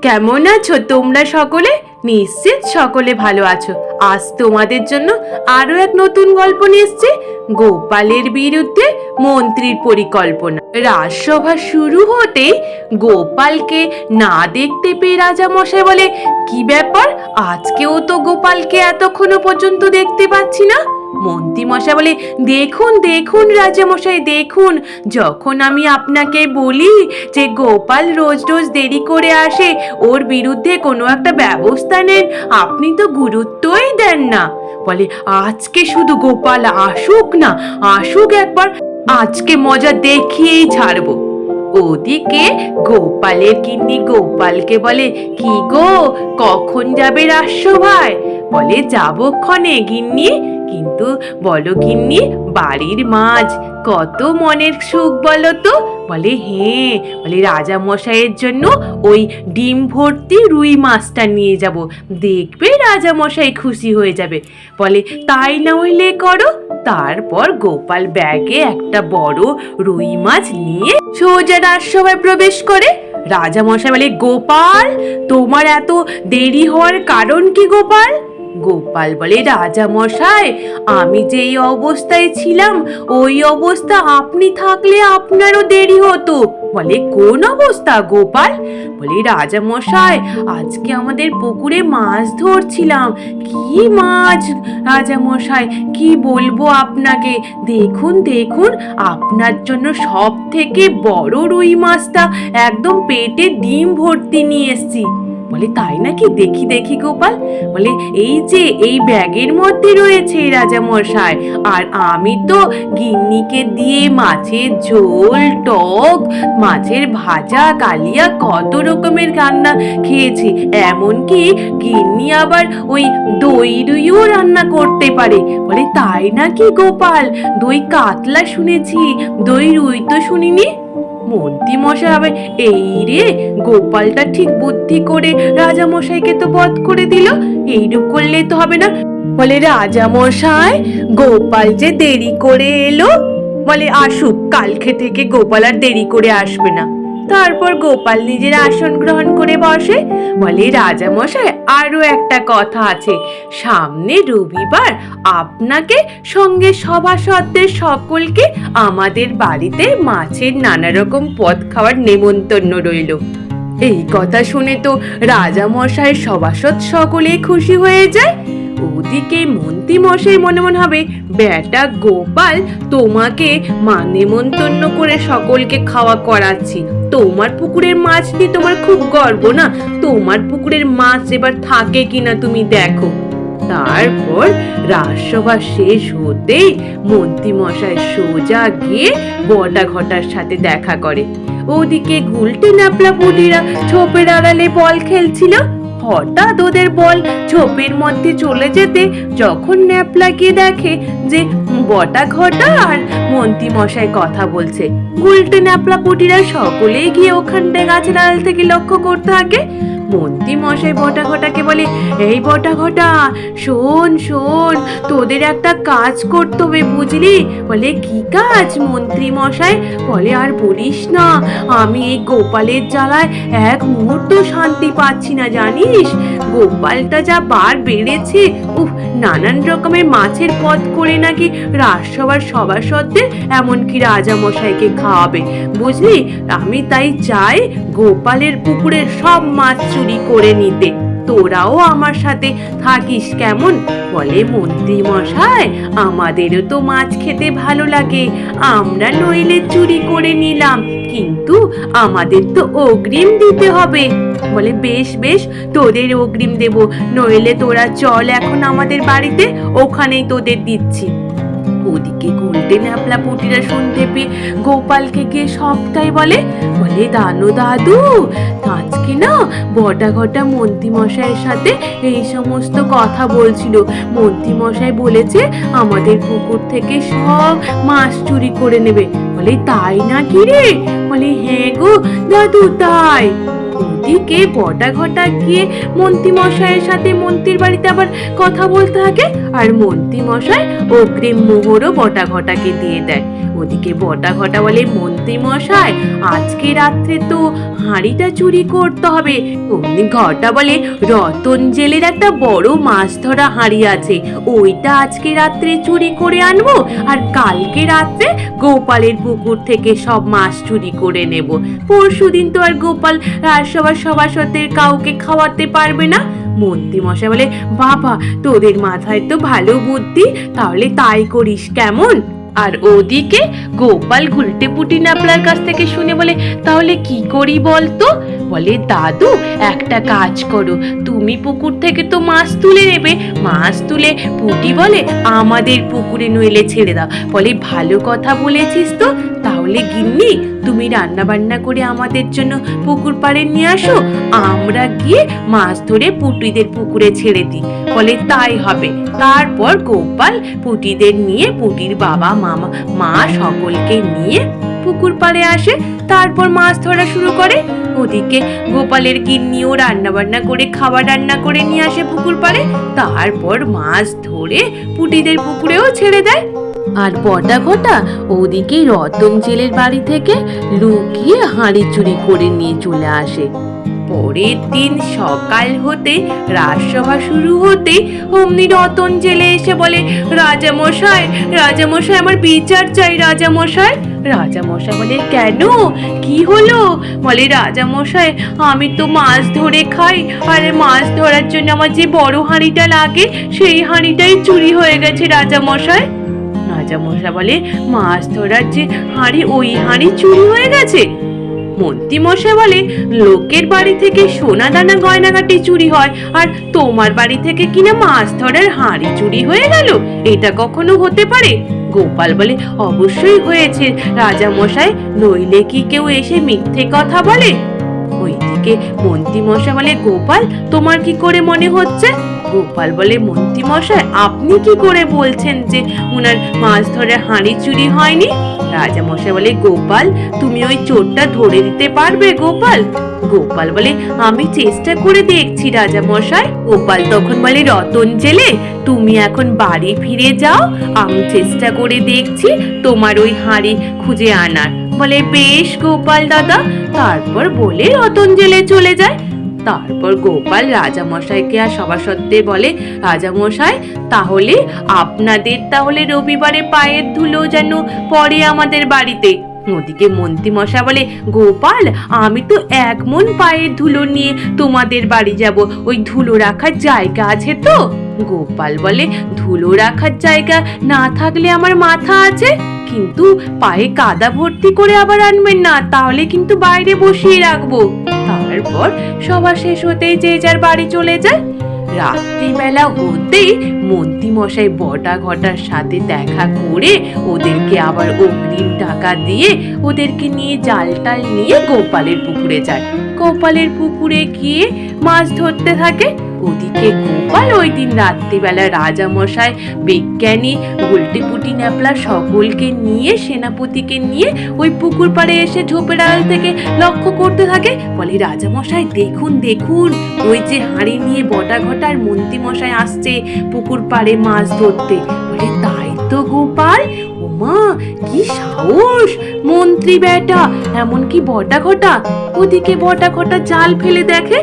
কেমন আছো তোমরা সকলে? নিশ্চিত সকলে ভালো আছো। আজ তোমাদের জন্য আরো এক নতুন গল্প নিয়ে এসেছি, গোপালের বিরুদ্ধে মন্ত্রীর পরিকল্পনা। রাজসভা শুরু হতেই গোপালকে না দেখতে পেয়ে রাজা মশাই বলে, কি ব্যাপার, আজকেও তো গোপালকে এতক্ষণ পর্যন্ত দেখতে পাচ্ছি না। মন্ত্রী মশাই বলে, দেখুন দেখুন রাজা মশাই দেখুন, যখন আমি আপনাকে বলি যে গোপাল রোজ রোজ দেরি করে আসে, ওর বিরুদ্ধে কোনো একটা ব্যবস্থা নেন, আপনি তো গুরুত্বই দেন না। বলে, আজকে শুধু গোপাল আসুক না, আসুক একবার, আজকে মজা দেখিয়েই ছাড়বো। ওদিকে গোপালের গিন্নি গোপালকে বলে, কি গো, কখন যাবে রাজসভায়? বলে, যাবো ক্ষণে গিন্নি। কিন্তু বলো গিন্নি, বাড়ির মাছ কত মনের সুখ বলো তো। বলে, হ্যাঁ। বলে, রাজা মশাইয়ের জন্য ওই ডিম ভর্তি রুই মাছটা নিয়ে যাব, দেখবে রাজা মশাই খুশি হয়ে যাবে। বলে, তাই না হইলে করো। তারপর গোপাল ব্যাগে একটা বড় রুই মাছ নিয়ে সোজা রাজসভায় প্রবেশ করে। রাজা মশাই বলে, গোপাল, তোমার এত দেরি হওয়ার কারণ কি গোপাল? গোপাল বলে, রাজা মশাই, আমি যেই অবস্থায় ছিলাম ওই অবস্থা আপনি থাকলে আপনারও দেরি হতো। বলে, কোন অবস্থা গোপাল? বলে, রাজা মশাই, আজকে আমাদের পুকুরে মাছ ধরছিলাম। কি মাছ রাজা মশাই, কি বলবো আপনাকে, দেখুন দেখুন, আপনার জন্য সব থেকে বড় রুই মাছটা একদম পেটে ডিম ভর্তি নিয়ে এসছি। বলে, তাই নাকি, দেখি দেখি গোপাল। বলে, এই যে এই ব্যাগের মধ্যে রয়েছে রাজা মশাই, আর আমি তো গিন্নিকে দিয়ে মাছের ঝোল, টক, মাছের ভাজা, কালিয়া, কত রকমের রান্না খেয়েছি, এমনকি গিন্নি আবার ওই দই রুইও রান্না করতে পারে। বলে, তাই নাকি গোপাল, দই কাতলা শুনেছি, দই রুই তো শুনিনি। মন্ত্রী মশাই হবে, এই রে, গোপালটা ঠিক বুদ্ধি করে রাজা মশাইকে তো বধ করে দিল, এইরূপ করলে তো হবে না। বলে, রাজা মশাই, গোপাল যে দেরি করে এলো, বলে আসুক, কালকে থেকে গোপাল আর দেরি করে আসবে না। তারপর গোপাল নিজের আসন গ্রহণ করে বসে। বলে, রাজা মশাই, আরো একটা কথা আছে, সামনে রবিবার আপনাকে সঙ্গে সভাসদদের সকলকে আমাদের বাড়িতে মাছের নানা রকম পদ খাওয়ার নেমন্তন্ন রইল। এই কথা শুনে তো রাজা মশাই সভাসদ সকলেই খুশি হয়ে যায়। ওদিকে মন্ত্রী মশাই মনে মনে হবে, বেটা গোপাল, তোমাকে নেমন্তন্ন করে সকলকে খাওয়া করাচ্ছি, তোমার পুকুরের মাছ নিয়ে তোমার খুব গর্ব না, তোমার পুকুরের মাছ এবার থাকে কিনা তুমি দেখো। তারপর রাজসভা শেষ হতেই মন্ত্রী মশাই সোজা গিয়ে বটা ঘটার সাথে দেখা করে। ওদিকে গুলটে ন্যাপলা পুটিরা ছোপের আড়ালে বল খেলছিল। হঠাৎ ওদের বল ছোপের মধ্যে চলে যেতে যখন ন্যাপলা গিয়ে দেখে যে বটা ঘটা আর মন্ত্রী মশাই কথা বলছে, গুলটে ন্যাপলা পুটিরা সকলেই গিয়ে ওখানটা গাছের আড়াল থেকে লক্ষ্য করতে থাকে। মন্ত্রী মশাই বটা ঘটাকে বলে, এই বটা ঘটা, শোন শোন, তোদের একটা কাজ করতে হবে বুঝলি। বলে, কি কাজ মন্ত্রী মশাই? বলে, আর বলিস না, আমি এই গোপালের জ্বালায় এক মুহূর্ত শান্তি পাচ্ছি না জানিস। গোপালটা যা বার বেড়েছে, নানান রকমের মাছের পদ করে নাকি রাজসভার সভাসদদের, এমনকি রাজা মশাইকে খাওয়াবে বুঝলি। আমি তাই চাই গোপালের পুকুরের সব মাছ চুরি করে নিতে, তোরাও আমার সাথে থাকিস কেমন? বলে, মন্ত্রী মশাই, আমাদেরও তো মাছ খেতে ভালো লাগে, আমরা নইলে চুরি করে নিলাম, কিন্তু আমাদের তো অগ্রিম দিতে হবে। বলে, বেশ বেশ, তোদের অগ্রিম দেব, নইলে তোরা চল এখন আমাদের বাড়িতে, ওখানেই তোদের দিচ্ছি। ওদিকে গুলটে ন্যাপলা পুটিরা শুনতে পেয়ে গোপালকে গিয়ে সবটাই বলে। বলে, দানু দাদু, আজকে না বটা ঘটা মন্ত্রী মশাইয়ের সাথে এই সমস্ত কথা বলছিল, মন্ত্রী মশাই বলেছে আমাদের পুকুর থেকে সব মাছ চুরি করে নেবে। বলে, তাই না কি রে? বলে, হ্যাঁ গো দাদু, তাই। ওদিকে বটা ঘটা গিয়ে মন্ত্রী মশাইয়ের সাথে মন্ত্রীর বাড়িতে আবার কথা বলতে থাকে, আর মন্ত্রী মশাই অগ্রিম মোহরও বটা ঘটাকে দিয়ে দেয়। ওদিকে বটা ঘটা বলে, মন্ত্রী মন্ত্রী মশাই, আজকে রাত্রে তো হাঁড়িটা চুরি করতে হবে। অমনি ঘটা বলে, রতন জেলের একটা বড় মাছ ধরা হাঁড়ি আছে, ওইটা আজকে রাত্রে চুরি করে আনবো, আর কালকে রাত্রে গোপালের পুকুর থেকে সব মাছ চুরি করে নেব। পরশুদিন তো আর গোপাল রাজসভার সভাসদের কাউকে খাওয়াতে পারবে না। মন্ত্রী মশাই বলে, বাবা তোদের মাথায় তো ভালো বুদ্ধি, তাহলে তাই করিস কেমন? আর ওদিকে গোপাল গুলটে পুটি নাপলার কাছ থেকে শুনে বলে, তাহলে কি করি বলতো? বলে, দাদু একটা কাজ করো, তুমি পুকুর থেকে তো মাছ তুলে নেবে, মাছ তুলে পুটি বলে আমাদের পুকুরে নইলে ছেড়ে দাও। বলে, ভালো কথা বলেছিস তো, তাহলে গিন্নি তুমি রান্না বান্না করে আমাদের জন্য পুকুর পাড়ে নিয়ে আসো, আমরা গিয়ে মাছ ধরে পুটিদের পুকুরে ছেড়ে দিই। বলে, তাই হবে। তারপর গোপাল পুটিদের নিয়ে, পুটির বাবা মামা মা সকলকে নিয়ে পুকুর পাড়ে আসে, তারপর মাছ ধরা শুরু করে। ওদিকে গোপালের গিন্নিও রান্না বান্না করে খাবার রান্না করে নিয়ে আসে পুকুর পাড়ে, তারপর মাছ ধরে পুটিদের পুকুরেও ছেড়ে দেয়। আর বটা ঘটা ওদিকে রতন জেলের বাড়ি থেকে লুকিয়ে হাঁড়ি চুরি করে নিয়ে চলে আসে। পরের দিন সকাল হতে রাজসভা শুরু হতে অমনি রতন জেলে এসে বলে, রাজামশাই রাজামশাই আমার বিচার চাই রাজামশাই। রাজামশাই বলে, কেন, কি হলো? বলে, রাজামশাই আমি তো মাছ ধরে খাই, আর মাছ ধরার জন্য আমার যে বড় হাঁড়িটা লাগে সেই হাঁড়িটাই চুরি হয়ে গেছে রাজামশাই। রাজামশাই বলে, মাছ ধরার যে হাঁড়ি ওই হাঁড়ি চুরি হয়ে গেছে? মন্ত্রী মশাই বলে, লোকের বাড়ি থেকে সোনা দানা গয়নাগাটি চুরি হয়, আর তোমার বাড়ি থেকে কিনা মাছ ধরার হাঁড়ি চুরি হয়ে গেল? এটা কখনো হতে পারে? গোপাল বলে, অবশ্যই হয়েছে রাজামশাই, নইলে কি কেউ এসে মিথ্যে কথা বলে? ওইদিকে মন্ত্রী মশাই বলে, গোপাল তোমার কি করে মনে হচ্ছে? গোপাল বলে, মন্ত্রী মশাই আপনি কি করে বলছেন যে উনার মাছ ধরে হাঁড়ি চুরি হয়নি? রাজা মশাই বলে, গোপাল তুমি ওই চোরটা ধরে দিতে পারবে গোপাল? গোপাল বলে, আমি চেষ্টা করে দেখছি রাজা মশাই। গোপাল তখন বলে, রতন জেলে তুমি এখন বাড়ি ফিরে যাও, আমি চেষ্টা করে দেখছি তোমার ওই হাঁড়ি খুঁজে আনার। বলে, বেশ গোপাল দাদা। তারপর বলে রতন জেলে চলে যায়। তারপর গোপাল রাজামশাইকে আর সভাসদদের বলে, রাজামশাই তাহলে আপনাদের তাহলে রবিবারে পায়ের ধুলো যেন পড়ে আমাদের বাড়িতে। ওদিকে মন্ত্রী মশাই বলে, গোপাল আমি তো 1 মণ পায়ের ধুলো নিয়ে তোমাদের বাড়ি যাব, ওই ধুলো রাখার জায়গা আছে তো? গোপাল বলে, ধুলো রাখার জায়গা না থাকলে আমার মাথা আছে, কিন্তু পায়ে কাদা ভর্তি করে আবার আনবেন না, তাহলে কিন্তু বাইরে বসিয়ে রাখবো। তারপর সভা শেষ হতেই যে যার বাড়ি চলে যায়। রাত্রিবেলা হতেই মন্ত্রী মশাই বটা ঘটার সাথে দেখা করে ওদেরকে আবার অগ্রিম টাকা দিয়ে ওদেরকে নিয়ে জাল টাল নিয়ে গোপালের পুকুরে যায়। গোপালের পুকুরে গিয়ে মাছ ধরতে থাকে। ওদিকে গোপাল ওই দিন রাত্রিবেলা রাজামশাই, বিজ্ঞানী, গুলটিপুটি ন্যাপলা সকলকে নিয়ে, সেনাপতিকে নিয়ে ওই পুকুর পাড়ে এসে ঝোপের আড়াল থেকে লক্ষ্য করতে থাকে। বলে, রাজামশাই দেখুন দেখুন, ওই যে হাঁড়ি নিয়ে বটা ঘটার মন্ত্রী মশাই আসছে পুকুর পাড়ে মাছ ধরতে। বলে, তাই তো গোপাল, ওমা কি সাহস মন্ত্রী বেটা, এমনকি বটা ঘটা। ওদিকে বটা ঘটা জাল ফেলে দেখে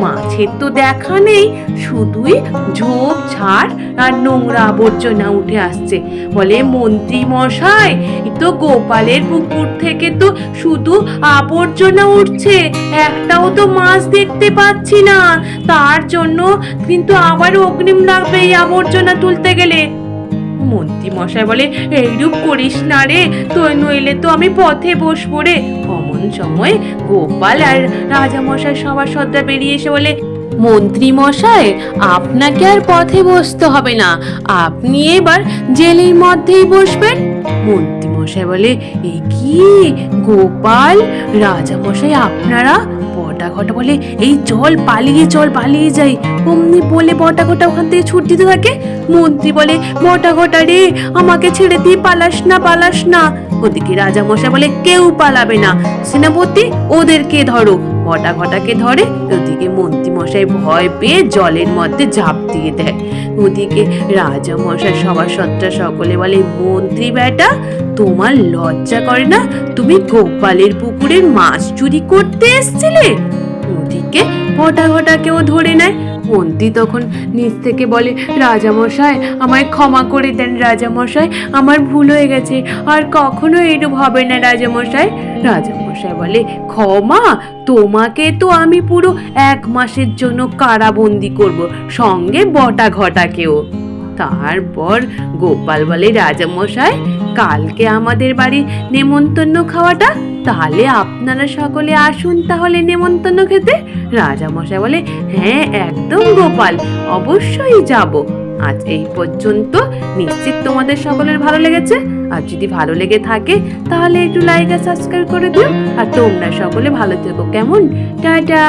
মাছের তো দেখা নেই, শুধুই ঝোপ ঝাড় আর নোংরা আবর্জনা উঠে আসছে। বলে, মন্ত্রী মশাই তো গোপালের পুকুর থেকে তো শুধু আবর্জনা উঠছে, একটাও তো মাছ দেখতে পাচ্ছি না, তার জন্য কিন্তু আবার অগ্রিম লাগবে এই আবর্জনা তুলতে গেলে। মন্ত্রী মশাই বলে, এইরূপ করিস না রে, তো নইলে তো আমি পথে বসবো রে। অমন সময় গোপাল আর রাজামশাই সভাসদরা বেরিয়ে এসে বলে, মন্ত্রী মশাই আপনাকে আর পথে বসতে হবে না, আপনি এবার জেলের মধ্যেই বসবেন। মন্ত্রী মশাই বলে, এ কি গোপাল, রাজামশাই আপনারা? বটা ঘটা বলে, এই চল পালিয়ে যাই। অমনি বলে বটা ঘটা ওখান থেকে ছুট দিতে থাকে। মন্ত্রী বলে, বটা ঘটা রে, আমাকে ছেড়ে দিয়ে পালাস না। ওদিকে রাজামশাই বলে, কেউ পালাবে না, সেনাপতি ওদেরকে ধরো। বটা ঘটাকে ধরে। ওদিকে মন্ত্রী মশাই ভয় পেয়ে জলের মধ্যে ঝাঁপ দিয়ে দেয়। ওদিকে রাজামশাই সভাসদরা সকলে বলে, মন্ত্রী বেটা, তোমার লজ্জা করে না? তুমি গোপালের পুকুরের মাছ চুরি করতে এসেছিলে। ওদিকে ঘটাকেও ধরে নেয়। মন্ত্রী তখন নিচ থেকে বলে, রাজামশাই আমায় ক্ষমা করে দেন রাজামশাই, আমার ভুল হয়ে গেছে, আর কখনো এরূপ হবে না রাজামশাই। রাজামশাই বলে, ক্ষমা? তোমাকে তো আমি পুরো 1 মাসের জন্য কারাবন্দি করব, সঙ্গে ঘটাকেও। তারপর গোপাল বলে, রাজামশাই কালকে আমাদের বাড়ি নেমন্তন্ন খাওয়াটা, তাহলে আপনারা সকলে আসুন তাহলে নেমন্তন্ন খেতে। রাজামশাই বলে, হ্যাঁ একদম গোপাল, অবশ্যই যাব। আজ এই পর্যন্ত, নিশ্চিত তোমাদের সকলের ভালো লেগেছে। আর যদি ভালো লেগে থাকে তাহলে একটু লাইক আর সাবস্ক্রাইব করে দিও। আর তোমরা সকলে ভালো থেকো, কেমন? টাটা।